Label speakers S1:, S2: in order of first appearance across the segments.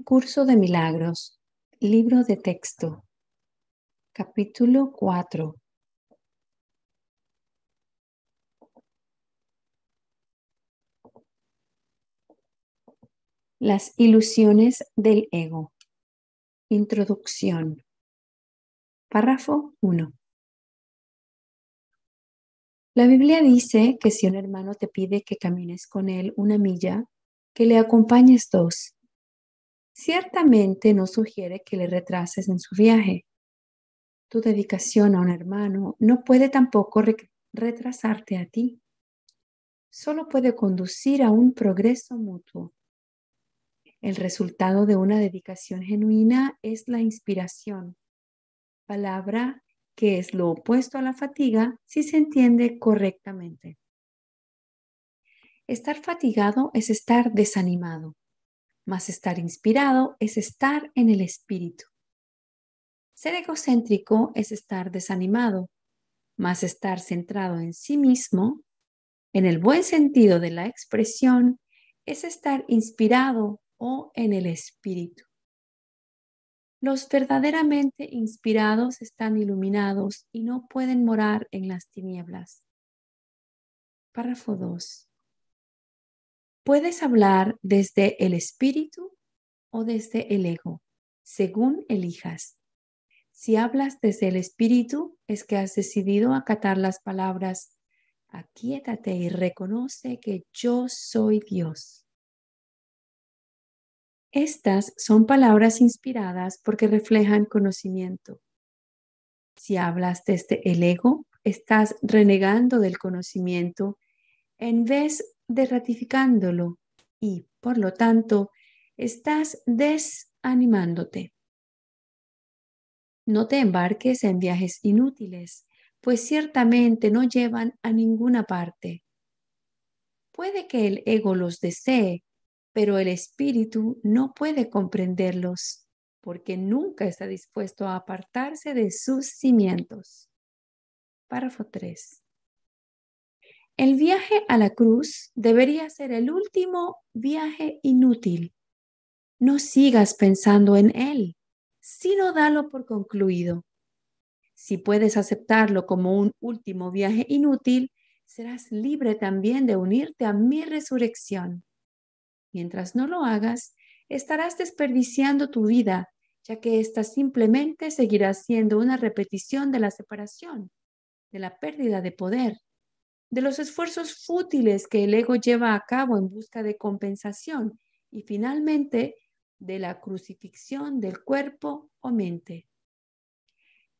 S1: Un curso de milagros. Libro de texto. Capítulo 4. Las ilusiones del ego. Introducción. Párrafo 1. La Biblia dice que si un hermano te pide que camines con él 1 milla, que le acompañes 2. Ciertamente no sugiere que le retrases en su viaje. Tu dedicación a un hermano no puede tampoco retrasarte a ti. Solo puede conducir a un progreso mutuo. El resultado de una dedicación genuina es la inspiración, palabra que es lo opuesto a la fatiga si se entiende correctamente. Estar fatigado es estar desanimado, mas estar inspirado es estar en el espíritu. Ser egocéntrico es estar desanimado, mas estar centrado en sí mismo, en el buen sentido de la expresión, es estar inspirado o en el espíritu. Los verdaderamente inspirados están iluminados y no pueden morar en las tinieblas. Párrafo 2. Puedes hablar desde el espíritu o desde el ego, según elijas. Si hablas desde el espíritu, es que has decidido acatar las palabras: aquíétate y reconoce que yo soy Dios. Estas son palabras inspiradas porque reflejan conocimiento. Si hablas desde el ego, estás renegando del conocimiento en vez de ratificándolo y, por lo tanto, estás desanimándote. No te embarques en viajes inútiles, pues ciertamente no llevan a ninguna parte. Puede que el ego los desee, pero el espíritu no puede comprenderlos, porque nunca está dispuesto a apartarse de sus cimientos. Párrafo 3. El viaje a la cruz debería ser el último viaje inútil. No sigas pensando en él, sino dalo por concluido. Si puedes aceptarlo como un último viaje inútil, serás libre también de unirte a mi resurrección. Mientras no lo hagas, estarás desperdiciando tu vida, ya que ésta simplemente seguirá siendo una repetición de la separación, de la pérdida de poder, de los esfuerzos fútiles que el ego lleva a cabo en busca de compensación y finalmente de la crucifixión del cuerpo o mente.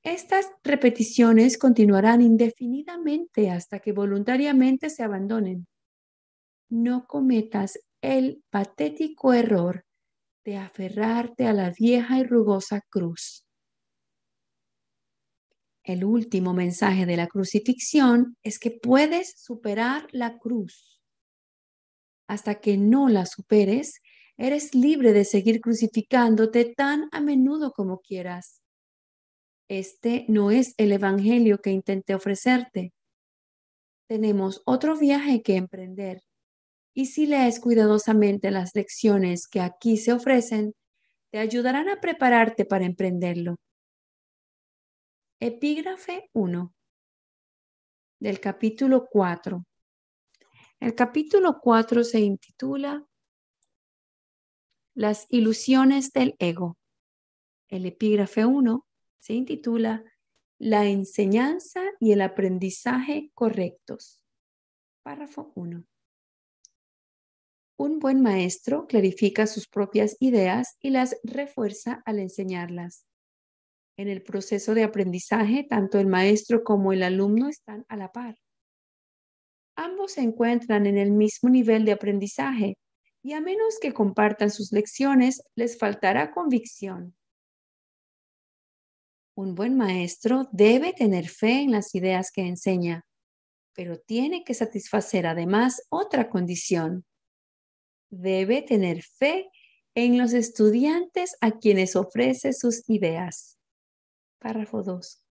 S1: Estas repeticiones continuarán indefinidamente hasta que voluntariamente se abandonen. No cometas el patético error de aferrarte a la vieja y rugosa cruz. El último mensaje de la crucifixión es que puedes superar la cruz. Hasta que no la superes, eres libre de seguir crucificándote tan a menudo como quieras. Este no es el evangelio que intenté ofrecerte. Tenemos otro viaje que emprender, y si lees cuidadosamente las lecciones que aquí se ofrecen, te ayudarán a prepararte para emprenderlo. Epígrafe 1 del capítulo 4. El capítulo 4 se intitula Las ilusiones del ego. El epígrafe 1 se intitula La enseñanza y el aprendizaje correctos. Párrafo 1. Un buen maestro clarifica sus propias ideas y las refuerza al enseñarlas. En el proceso de aprendizaje, tanto el maestro como el alumno están a la par. Ambos se encuentran en el mismo nivel de aprendizaje y a menos que compartan sus lecciones, les faltará convicción. Un buen maestro debe tener fe en las ideas que enseña, pero tiene que satisfacer además otra condición. Debe tener fe en los estudiantes a quienes ofrece sus ideas. Párrafo 2.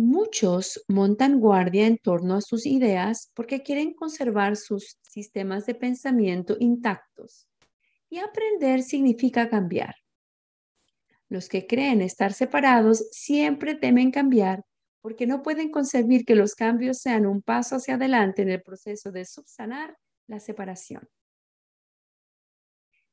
S1: Muchos montan guardia en torno a sus ideas porque quieren conservar sus sistemas de pensamiento intactos. Y aprender significa cambiar. Los que creen estar separados siempre temen cambiar porque no pueden concebir que los cambios sean un paso hacia adelante en el proceso de subsanar la separación.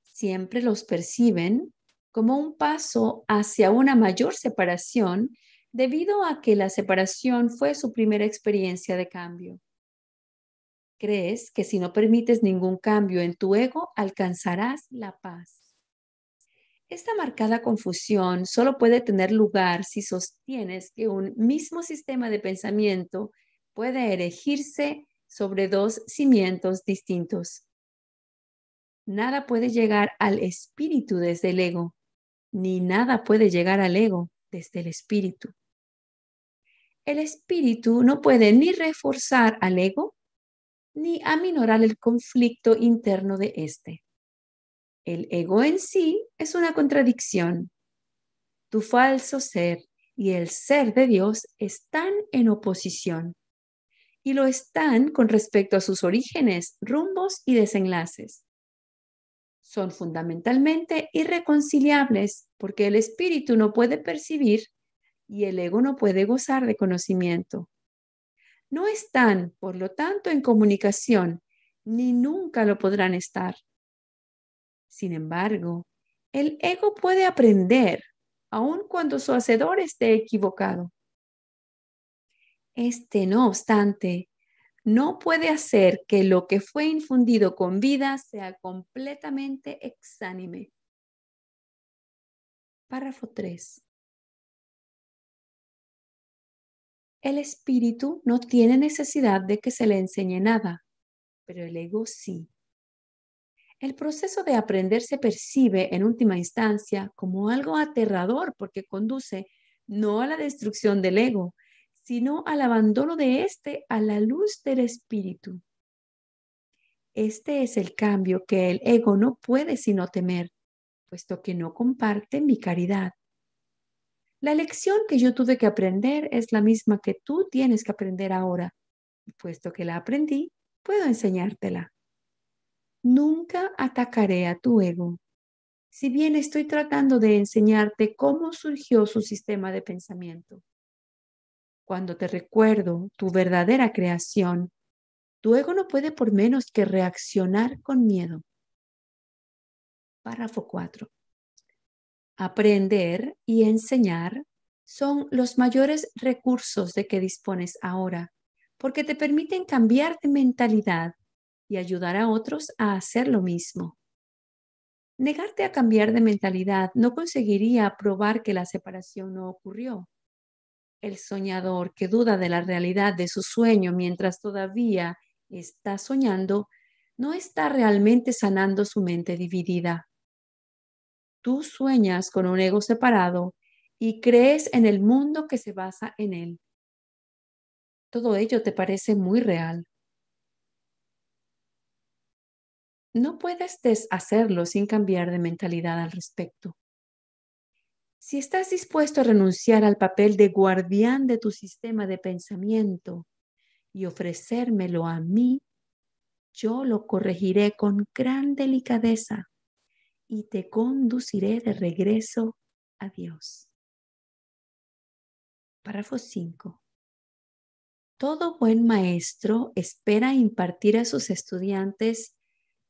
S1: Siempre los perciben como un paso hacia una mayor separación debido a que la separación fue su primera experiencia de cambio. Crees que si no permites ningún cambio en tu ego, alcanzarás la paz. Esta marcada confusión solo puede tener lugar si sostienes que un mismo sistema de pensamiento puede erigirse sobre dos cimientos distintos. Nada puede llegar al espíritu desde el ego, ni nada puede llegar al ego desde el espíritu. El espíritu no puede ni reforzar al ego, ni aminorar el conflicto interno de éste. El ego en sí es una contradicción. Tu falso ser y el ser de Dios están en oposición y lo están con respecto a sus orígenes, rumbos y desenlaces. Son fundamentalmente irreconciliables porque el espíritu no puede percibir y el ego no puede gozar de conocimiento. No están, por lo tanto, en comunicación, ni nunca lo podrán estar. Sin embargo, el ego puede aprender, aun cuando su hacedor esté equivocado. No obstante, no puede hacer que lo que fue infundido con vida sea completamente exánime. Párrafo 3. El espíritu no tiene necesidad de que se le enseñe nada, pero el ego sí. El proceso de aprender se percibe en última instancia como algo aterrador porque conduce no a la destrucción del ego, sino al abandono de éste a la luz del espíritu. Este es el cambio que el ego no puede sino temer, puesto que no comparte mi caridad. La lección que yo tuve que aprender es la misma que tú tienes que aprender ahora, y puesto que la aprendí, puedo enseñártela. Nunca atacaré a tu ego, si bien estoy tratando de enseñarte cómo surgió su sistema de pensamiento. Cuando te recuerdo tu verdadera creación, tu ego no puede por menos que reaccionar con miedo. Párrafo 4. Aprender y enseñar son los mayores recursos de que dispones ahora, porque te permiten cambiar de mentalidad y ayudar a otros a hacer lo mismo. Negarte a cambiar de mentalidad no conseguiría probar que la separación no ocurrió. El soñador que duda de la realidad de su sueño mientras todavía está soñando, no está realmente sanando su mente dividida. Tú sueñas con un ego separado y crees en el mundo que se basa en él. Todo ello te parece muy real. No puedes deshacerlo sin cambiar de mentalidad al respecto. Si estás dispuesto a renunciar al papel de guardián de tu sistema de pensamiento y ofrecérmelo a mí, yo lo corregiré con gran delicadeza y te conduciré de regreso a Dios. Párrafo 5. Todo buen maestro espera impartir a sus estudiantes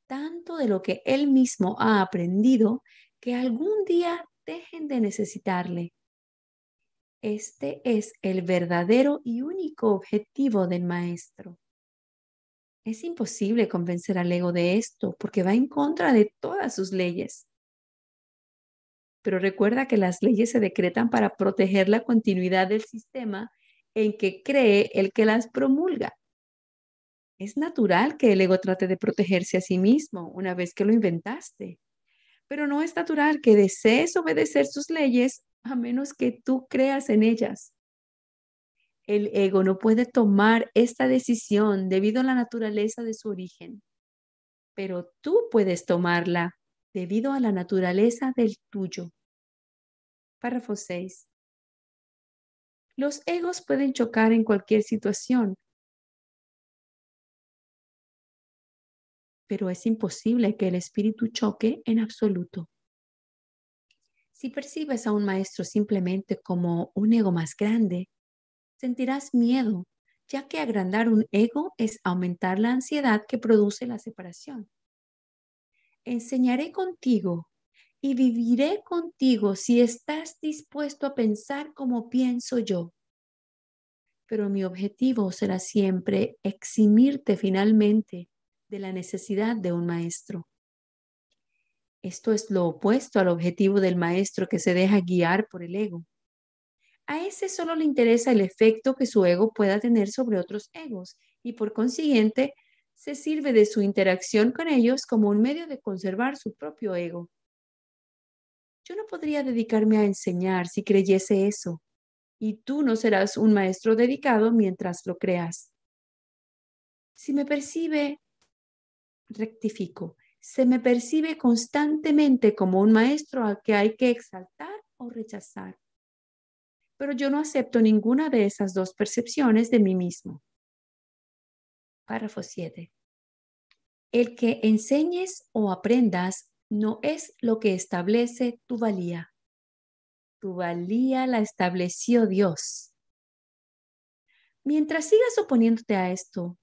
S1: tanto de lo que él mismo ha aprendido que algún día dejen de necesitarle. Este es el verdadero y único objetivo del maestro. Es imposible convencer al ego de esto porque va en contra de todas sus leyes. Pero recuerda que las leyes se decretan para proteger la continuidad del sistema en que cree el que las promulga. Es natural que el ego trate de protegerse a sí mismo una vez que lo inventaste, pero no es natural que desees obedecer sus leyes a menos que tú creas en ellas. El ego no puede tomar esta decisión debido a la naturaleza de su origen, pero tú puedes tomarla debido a la naturaleza del tuyo. Párrafo 6. Los egos pueden chocar en cualquier situación, pero es imposible que el espíritu choque en absoluto. Si percibes a un maestro simplemente como un ego más grande, sentirás miedo, ya que agrandar un ego es aumentar la ansiedad que produce la separación. Enseñaré contigo y viviré contigo si estás dispuesto a pensar como pienso yo. Pero mi objetivo será siempre eximirte finalmente de la necesidad de un maestro. Esto es lo opuesto al objetivo del maestro que se deja guiar por el ego. A ese solo le interesa el efecto que su ego pueda tener sobre otros egos y por consiguiente se sirve de su interacción con ellos como un medio de conservar su propio ego. Yo no podría dedicarme a enseñar si creyese eso, y tú no serás un maestro dedicado mientras lo creas. Si me percibe, rectifico, se me percibe constantemente como un maestro al que hay que exaltar o rechazar, pero yo no acepto ninguna de esas dos percepciones de mí mismo. Párrafo 7. El que enseñes o aprendas no es lo que establece tu valía. Tu valía la estableció Dios. Mientras sigas oponiéndote a esto,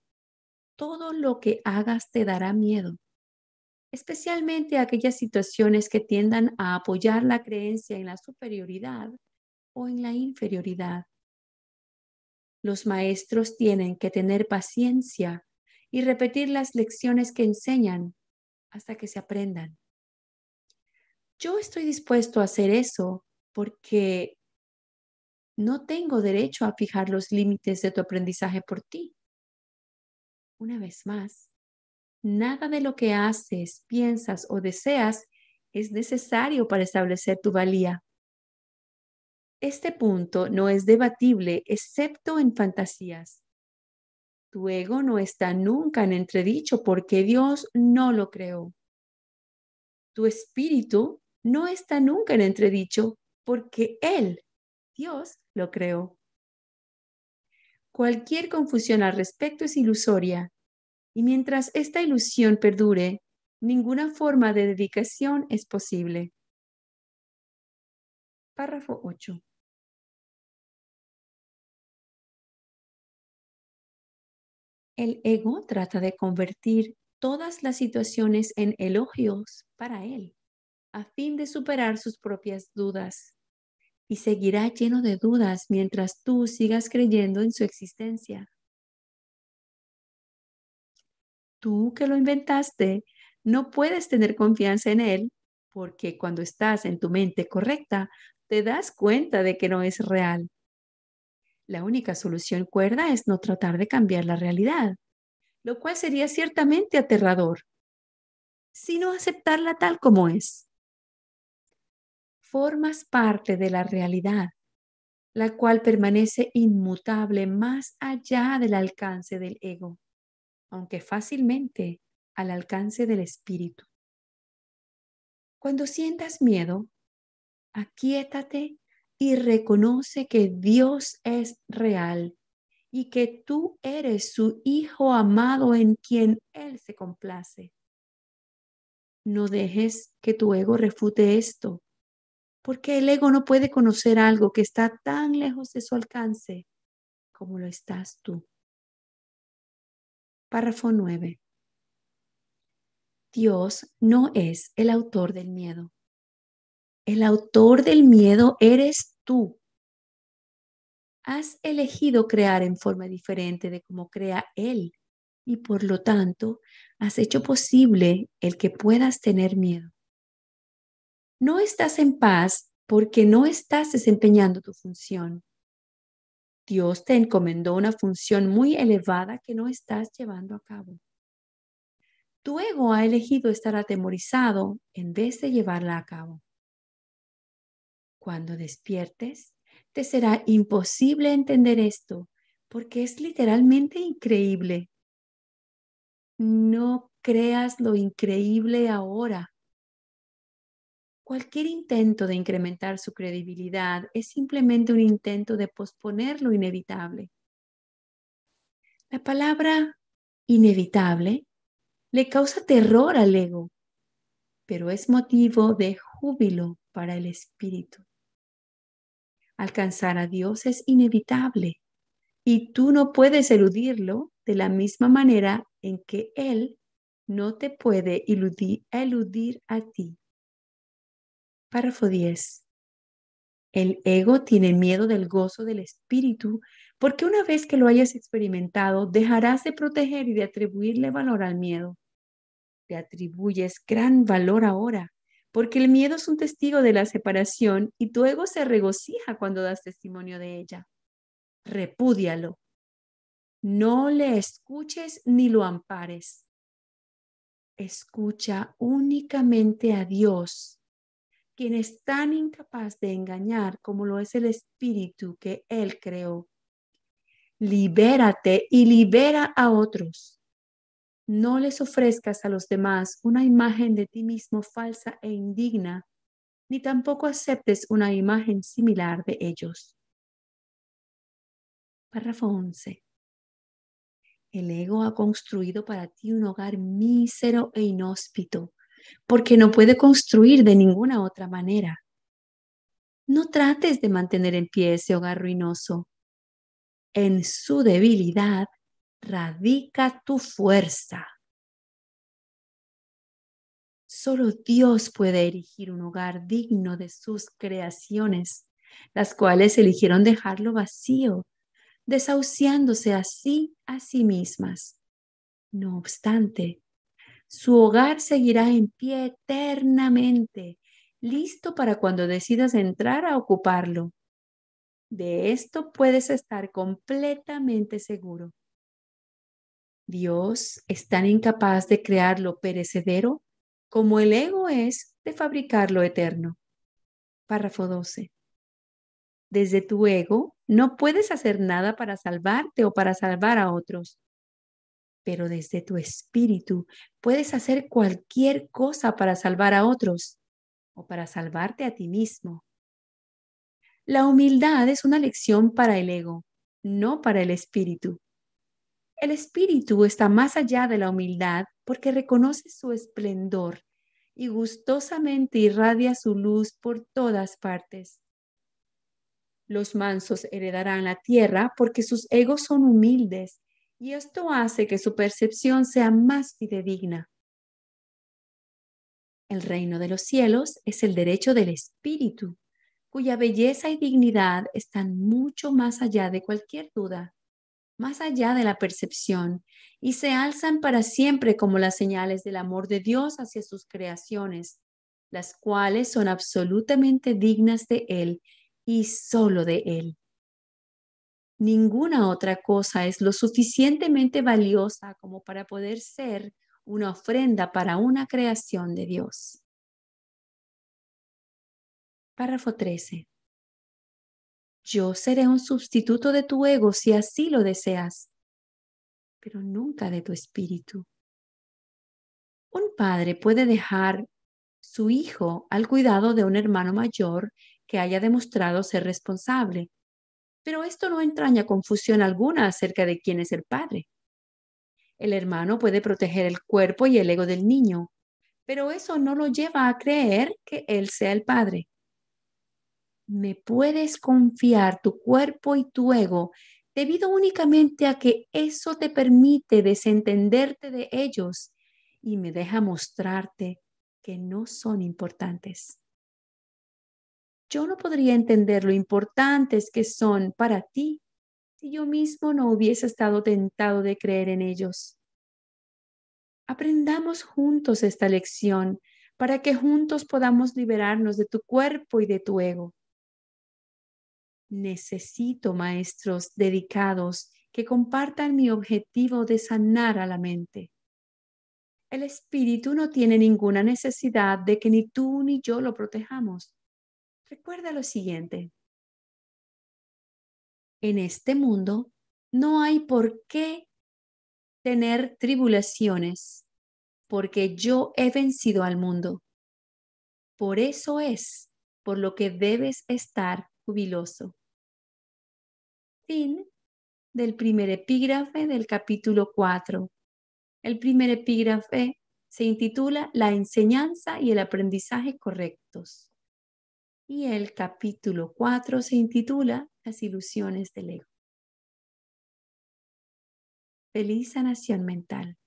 S1: todo lo que hagas te dará miedo, especialmente aquellas situaciones que tiendan a apoyar la creencia en la superioridad o en la inferioridad. Los maestros tienen que tener paciencia y repetir las lecciones que enseñan hasta que se aprendan. Yo estoy dispuesto a hacer eso porque no tengo derecho a fijar los límites de tu aprendizaje por ti. Una vez más, nada de lo que haces, piensas o deseas es necesario para establecer tu valía. Este punto no es debatible excepto en fantasías. Tu ego no está nunca en entredicho porque Dios no lo creó. Tu espíritu no está nunca en entredicho porque Él, Dios, lo creó. Cualquier confusión al respecto es ilusoria, y mientras esta ilusión perdure, ninguna forma de dedicación es posible. Párrafo 8. El ego trata de convertir todas las situaciones en elogios para él, a fin de superar sus propias dudas, y seguirá lleno de dudas mientras tú sigas creyendo en su existencia. Tú que lo inventaste, no puedes tener confianza en él porque cuando estás en tu mente correcta, te das cuenta de que no es real. La única solución cuerda es no tratar de cambiar la realidad, lo cual sería ciertamente aterrador, sino aceptarla tal como es. Formas parte de la realidad, la cual permanece inmutable más allá del alcance del ego, aunque fácilmente al alcance del espíritu. Cuando sientas miedo, aquíétate y reconoce que Dios es real y que tú eres su hijo amado en quien Él se complace. No dejes que tu ego refute esto, porque el ego no puede conocer algo que está tan lejos de su alcance como lo estás tú. Párrafo 9. Dios no es el autor del miedo. El autor del miedo eres tú. Has elegido crear en forma diferente de como crea Él y por lo tanto has hecho posible el que puedas tener miedo. No estás en paz porque no estás desempeñando tu función. Dios te encomendó una función muy elevada que no estás llevando a cabo. Tu ego ha elegido estar atemorizado en vez de llevarla a cabo. Cuando despiertes, te será imposible entender esto porque es literalmente increíble. No creas lo increíble ahora. Cualquier intento de incrementar su credibilidad es simplemente un intento de posponer lo inevitable. La palabra inevitable le causa terror al ego, pero es motivo de júbilo para el espíritu. Alcanzar a Dios es inevitable y tú no puedes eludirlo de la misma manera en que Él no te puede eludir a ti. Párrafo 10. El ego tiene miedo del gozo del espíritu porque una vez que lo hayas experimentado, dejarás de proteger y de atribuirle valor al miedo. Le atribuyes gran valor ahora, porque el miedo es un testigo de la separación y tu ego se regocija cuando das testimonio de ella. Repúdialo. No le escuches ni lo ampares. Escucha únicamente a Dios, quien es tan incapaz de engañar como lo es el espíritu que Él creó. Libérate y libera a otros. No les ofrezcas a los demás una imagen de ti mismo falsa e indigna, ni tampoco aceptes una imagen similar de ellos. Párrafo 11. El ego ha construido para ti un hogar mísero e inhóspito, porque no puede construir de ninguna otra manera. No trates de mantener en pie ese hogar ruinoso. En su debilidad radica tu fuerza. Solo Dios puede erigir un hogar digno de sus creaciones, las cuales eligieron dejarlo vacío, desahuciándose así a sí mismas. No obstante, su hogar seguirá en pie eternamente, listo para cuando decidas entrar a ocuparlo. De esto puedes estar completamente seguro. Dios es tan incapaz de crear lo perecedero como el ego es de fabricar lo eterno. Párrafo 12. Desde tu ego no puedes hacer nada para salvarte o para salvar a otros, pero desde tu espíritu puedes hacer cualquier cosa para salvar a otros o para salvarte a ti mismo. La humildad es una lección para el ego, no para el espíritu. El espíritu está más allá de la humildad porque reconoce su esplendor y gustosamente irradia su luz por todas partes. Los mansos heredarán la tierra porque sus egos son humildes y esto hace que su percepción sea más fidedigna. El reino de los cielos es el derecho del espíritu, cuya belleza y dignidad están mucho más allá de cualquier duda, más allá de la percepción, y se alzan para siempre como las señales del amor de Dios hacia sus creaciones, las cuales son absolutamente dignas de Él y solo de Él. Ninguna otra cosa es lo suficientemente valiosa como para poder ser una ofrenda para una creación de Dios. Párrafo 13. Yo seré un sustituto de tu ego si así lo deseas, pero nunca de tu espíritu. Un padre puede dejar su hijo al cuidado de un hermano mayor que haya demostrado ser responsable, pero esto no entraña confusión alguna acerca de quién es el padre. El hermano puede proteger el cuerpo y el ego del niño, pero eso no lo lleva a creer que él sea el padre. Me puedes confiar tu cuerpo y tu ego debido únicamente a que eso te permite desentenderte de ellos y me deja mostrarte que no son importantes. Yo no podría entender lo importantes que son para ti si yo mismo no hubiese estado tentado de creer en ellos. Aprendamos juntos esta lección para que juntos podamos liberarnos de tu cuerpo y de tu ego. Necesito maestros dedicados que compartan mi objetivo de sanar a la mente. El espíritu no tiene ninguna necesidad de que ni tú ni yo lo protejamos. Recuerda lo siguiente. En este mundo no hay por qué tener tribulaciones, porque yo he vencido al mundo. Por eso es por lo que debes estar jubiloso. Fin del primer epígrafe del capítulo 4. El primer epígrafe se intitula La enseñanza y el aprendizaje correctos. Y el capítulo 4 se intitula Las ilusiones del ego. Feliz sanación mental.